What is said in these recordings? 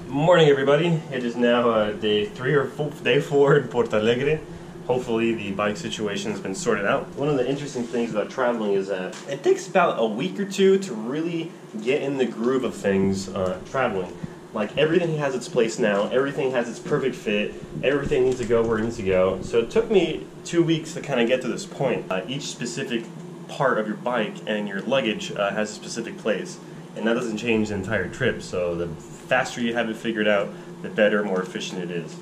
Morning everybody, it is now day 4 in Porto Alegre. Hopefully the bike situation has been sorted out. One of the interesting things about traveling is that it takes about a week or two to really get in the groove of things traveling. Like everything has its place now, everything has its perfect fit, everything needs to go where it needs to go. So it took me 2 weeks to kind of get to this point. Each specific part of your bike and your luggage has a specific place. And that doesn't change the entire trip, so the faster you have it figured out, the better, more efficient it is.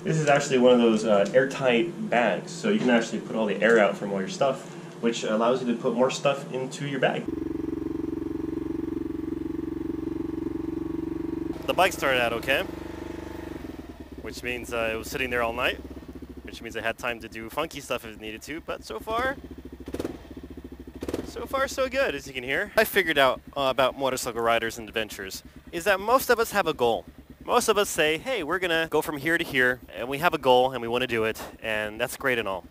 This is actually one of those airtight bags, so you can actually put all the air out from all your stuff, which allows you to put more stuff into your bag. The bike started out okay, which means it was sitting there all night, which means I had time to do funky stuff if it needed to, but so far so good, as you can hear. I figured out about motorcycle riders and adventures is that most of us have a goal. Most of us say, hey, we're gonna go from here to here, and we have a goal and we want to do it, and that's great and all.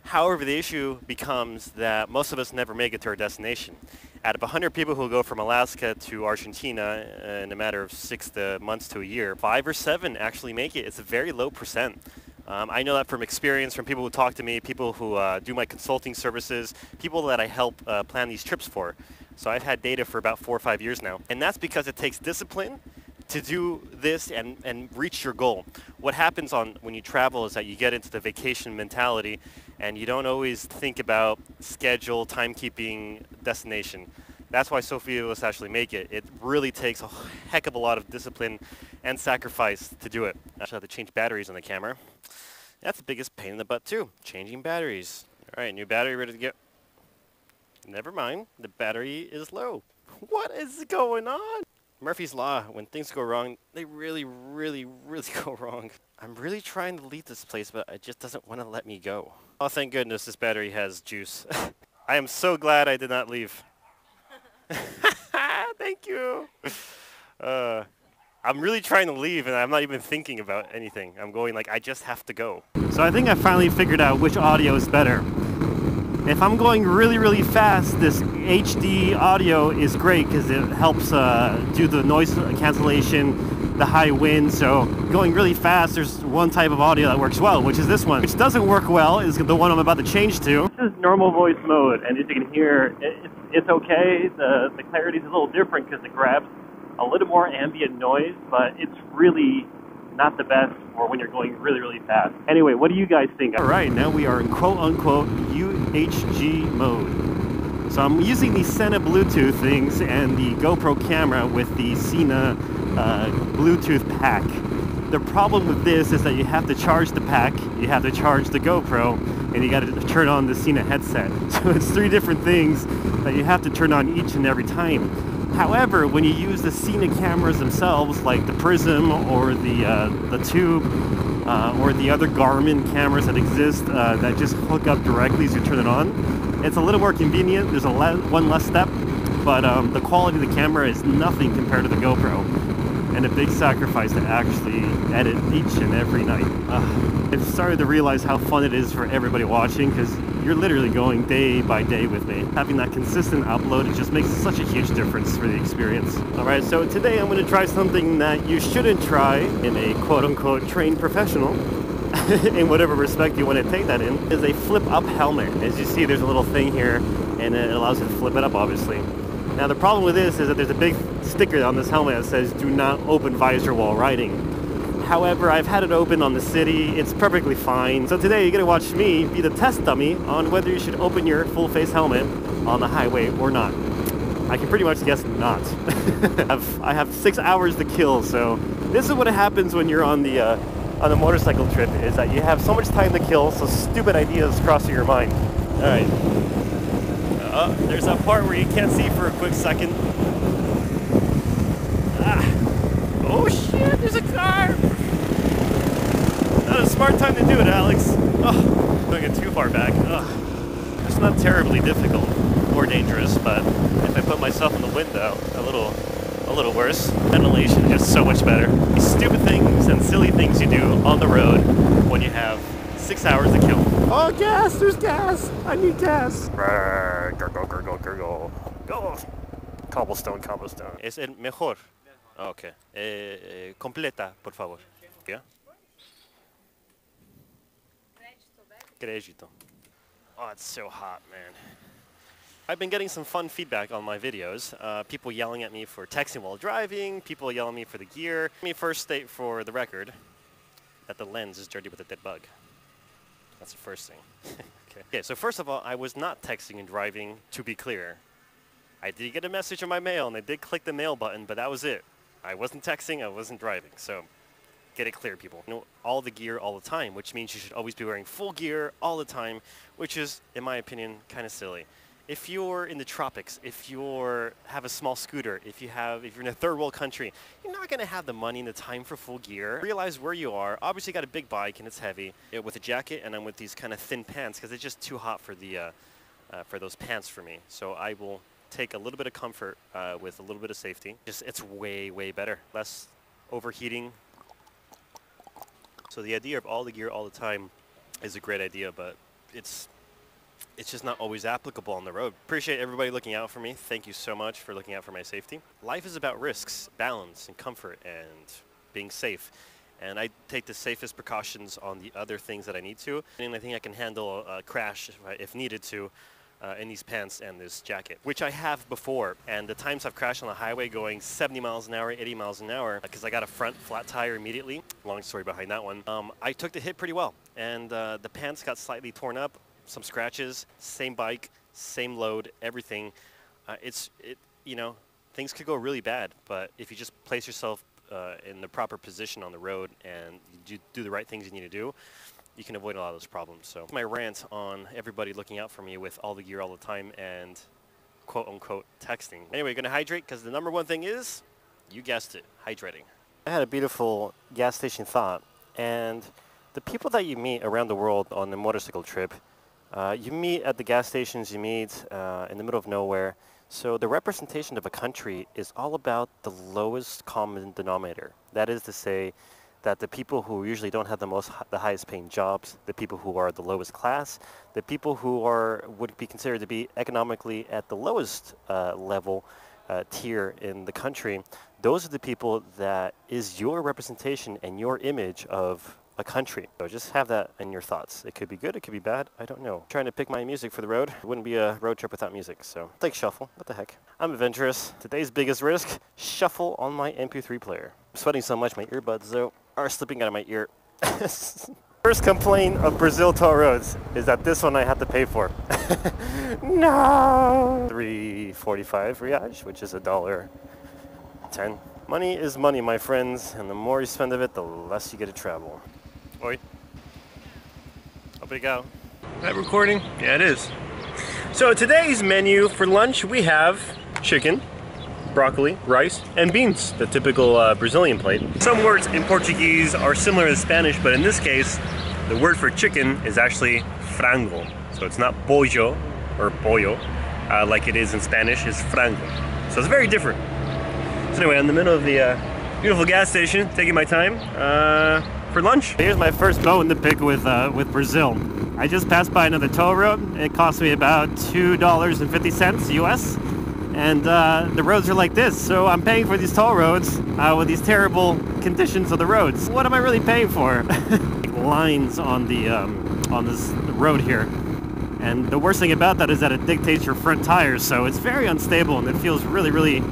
However, the issue becomes that most of us never make it to our destination. Out of 100 people who go from Alaska to Argentina in a matter of 6 months to a year, 5 or 7 actually make it. It's a very low percent. I know that from experience, from people who talk to me, people who do my consulting services, people that I help plan these trips for. So I've had data for about 4 or 5 years now. And that's because it takes discipline to do this and reach your goal. What happens when you travel is that you get into the vacation mentality and you don't always think about schedule, timekeeping, destination. That's why so few of us actually make it. It really takes a heck of a lot of discipline and sacrifice to do it. I actually have to change batteries on the camera. That's the biggest pain in the butt too, changing batteries. All right, new battery ready to go. Never mind, the battery is low. What is going on? Murphy's Law, when things go wrong, they really go wrong. I'm really trying to leave this place, but it just doesn't want to let me go. Oh, thank goodness this battery has juice. I am so glad I did not leave. Thank you. I'm really trying to leave and I'm not even thinking about anything. I'm going like, I just have to go. So I think I finally figured out which audio is better. If I'm going really fast, this HD audio is great because it helps do the noise cancellation, the high wind. So going really fast, there's one type of audio that works well, which is this one. Which doesn't work well is the one I'm about to change to. This is normal voice mode, and as you can hear, it's okay. The clarity is a little different because it grabs a little more ambient noise, but it's really not the best for when you're going really fast. Anyway, what do you guys think? All right, now we are in quote-unquote UHG mode. So I'm using the Sena Bluetooth things and the GoPro camera with the Sena Bluetooth pack. The problem with this is that you have to charge the pack, you have to charge the GoPro, and you got to turn on the Sena headset. So it's 3 different things that you have to turn on each and every time. However, when you use the Sena cameras themselves, like the Prism or the Tube, or the other Garmin cameras that exist that just hook up directly as you turn it on, it's a little more convenient. There's one less step, but the quality of the camera is nothing compared to the GoPro, and a big sacrifice to actually edit each and every night. I've started to realize how fun it is for everybody watching, because you're literally going day by day with me. Having that consistent upload, it just makes such a huge difference for the experience. Alright, so today I'm going to try something that you shouldn't try in a quote-unquote trained professional, in whatever respect you want to take that in, is a flip-up helmet. As you see, there's a little thing here, and it allows you to flip it up, obviously. Now the problem with this is that there's a big sticker on this helmet that says, do not open visor while riding. However, I've had it open on the city, it's perfectly fine. So today you're going to watch me be the test dummy on whether you should open your full face helmet on the highway or not. I can pretty much guess not. I have 6 hours to kill, so this is what happens when you're on a motorcycle trip, is that you have so much time to kill, so stupid ideas cross through your mind. Alright. There's that part where you can't see for a quick second. Oh shit, there's a car! Not a smart time to do it, Alex. Oh, don't get too far back. Oh. It's not terribly difficult or dangerous, but if I put myself in the window, a little worse. Ventilation is so much better. Stupid things and silly things you do on the road when you have 6 hours to kill. Oh, gas! There's gas! I need gas! Go. Cobblestone, cobblestone. Es el mejor. Oh, okay. Completa, por favor. Yeah. Crédito. Oh, it's so hot, man. I've been getting some fun feedback on my videos. People yelling at me for texting while driving, people yelling at me for the gear. Let me first state for the record that the lens is dirty with a dead bug. That's the first thing. Okay, so first of all, I was not texting and driving, to be clear. I did get a message in my mail, and I did click the mail button, but that was it. I wasn't texting, I wasn't driving, so get it clear, people. You know, all the gear all the time, which means you should always be wearing full gear all the time, which is, in my opinion, kind of silly. If you're in the tropics, if you have a small scooter, if you're in a third world country, you're not going to have the money and the time for full gear. Realize where you are. Obviously, you got a big bike and it's heavy. With a jacket, and I'm with these kind of thin pants because it's just too hot for those pants for me. So I will take a little bit of comfort with a little bit of safety. It's way, way better. Less overheating. So the idea of all the gear all the time is a great idea, but it's just not always applicable on the road. Appreciate everybody looking out for me. Thank you so much for looking out for my safety. Life is about risks, balance, and comfort, and being safe. And I take the safest precautions on the other things that I need to. And I think I can handle a crash if needed to in these pants and this jacket, which I have before. And the times I've crashed on the highway going 70 miles an hour, 80 miles an hour, because I got a front flat tire immediately. Long story behind that one. I took the hit pretty well. And the pants got slightly torn up. Some scratches, same bike, same load, everything. You know, things could go really bad, but if you just place yourself in the proper position on the road and you do the right things you need to do, you can avoid a lot of those problems. So my rant on everybody looking out for me with all the gear all the time and quote-unquote texting. Anyway, you're gonna hydrate because the number one thing is, you guessed it, hydrating. I had a beautiful gas station thought, and the people that you meet around the world on a motorcycle trip, you meet at the gas stations, you meet in the middle of nowhere. So the representation of a country is all about the lowest common denominator. That is to say that the people who usually don't have the highest paying jobs, the people who are the lowest class, the people who would be considered to be economically at the lowest level tier in the country, those are the people that is your representation and your image of a country. So just have that in your thoughts. It could be good, it could be bad, I don't know. Trying to pick my music for the road. It wouldn't be a road trip without music, so take shuffle, what the heck. I'm adventurous. Today's biggest risk, shuffle on my MP3 player. I'm sweating so much my earbuds though are slipping out of my ear. First complaint of Brazil toll roads is that this one I have to pay for. No! 3.45 reais, which is $1.10. Money is money, my friends, and the more you spend of it, the less you get to travel. Oi. Obrigado. Is that recording? Yeah, it is. So today's menu for lunch, we have chicken, broccoli, rice, and beans, the typical Brazilian plate. Some words in Portuguese are similar to Spanish, but in this case, the word for chicken is actually frango. So it's not pollo or pollo, like it is in Spanish, it's frango. So it's very different. So anyway, I'm in the middle of the beautiful gas station, taking my time for lunch. Here's my first bone to pick with Brazil. I just passed by another toll road. It cost me about $2.50 US. And the roads are like this, so I'm paying for these toll roads with these terrible conditions of the roads. What am I really paying for? Lines on this road here. And the worst thing about that is that it dictates your front tires, so it's very unstable and it feels really, really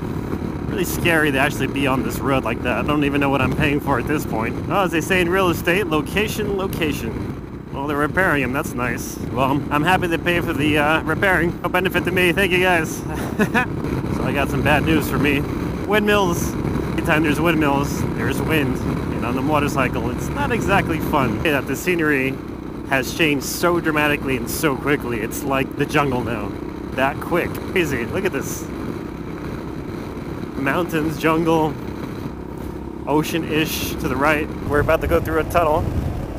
scary to actually be on this road like that. I don't even know what I'm paying for at this point. Well, as they say in real estate, location, location. Well, they're repairing them, that's nice. Well, I'm happy to pay for the repairing. No benefit to me, thank you guys. So I got some bad news for me. Windmills. Anytime there's windmills, there's wind. And on the motorcycle, it's not exactly fun. That the scenery has changed so dramatically and so quickly. It's like the jungle now. That quick. Crazy, look at this. Mountains, jungle, ocean-ish to the right. We're about to go through a tunnel,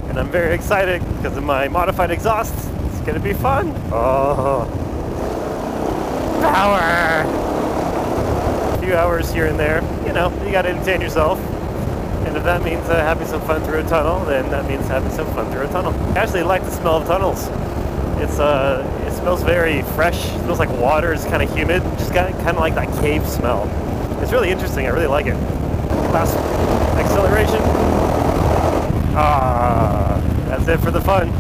and I'm very excited because of my modified exhaust. It's gonna be fun. Oh, power! A few hours here and there. You know, you gotta entertain yourself. And if that means having some fun through a tunnel, then that means having some fun through a tunnel. I actually like the smell of tunnels. It smells very fresh. It smells like water. It's kind of humid. Just got kind of like that cave smell. It's really interesting. I really like it. Last acceleration. Ah, that's it for the fun.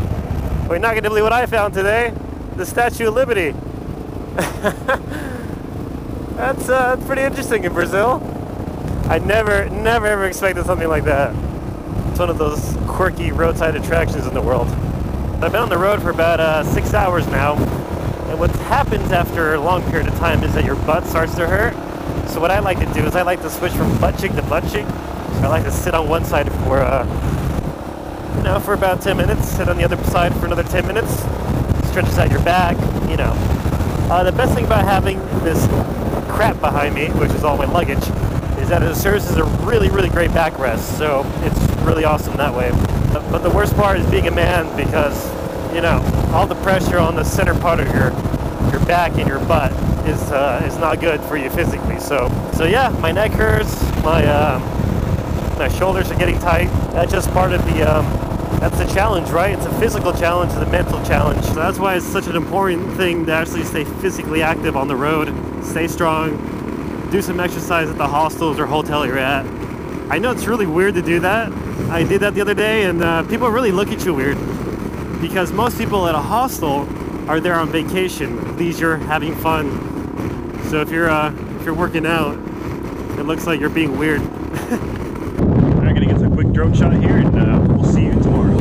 We're not going to believe what I found today. The Statue of Liberty. That's pretty interesting in Brazil. I never ever expected something like that. It's one of those quirky roadside attractions in the world. I've been on the road for about 6 hours now, and what happens after a long period of time is that your butt starts to hurt. So what I like to do is I like to switch from butt cheek to butt cheek. I like to sit on one side for for about 10 minutes, sit on the other side for another 10 minutes. Stretches out your back, you know. The best thing about having this crap behind me, which is all my luggage, is that it serves as a really, really great backrest. So it's really awesome that way. But the worst part is being a man because, you know, all the pressure on the center part of your back and your butt is not good for you physically. So yeah, my neck hurts, my shoulders are getting tight. That's just part of the that's the challenge, right? It's a physical challenge, it's a mental challenge. So that's why it's such an important thing to actually stay physically active on the road, stay strong, do some exercise at the hostels or hotel you're at. I know it's really weird to do that. I did that the other day, and people really look at you weird because most people at a hostel are there on vacation, leisure, having fun. So if you're working out, it looks like you're being weird. I'm gonna get a quick drone shot here, and we'll see you tomorrow.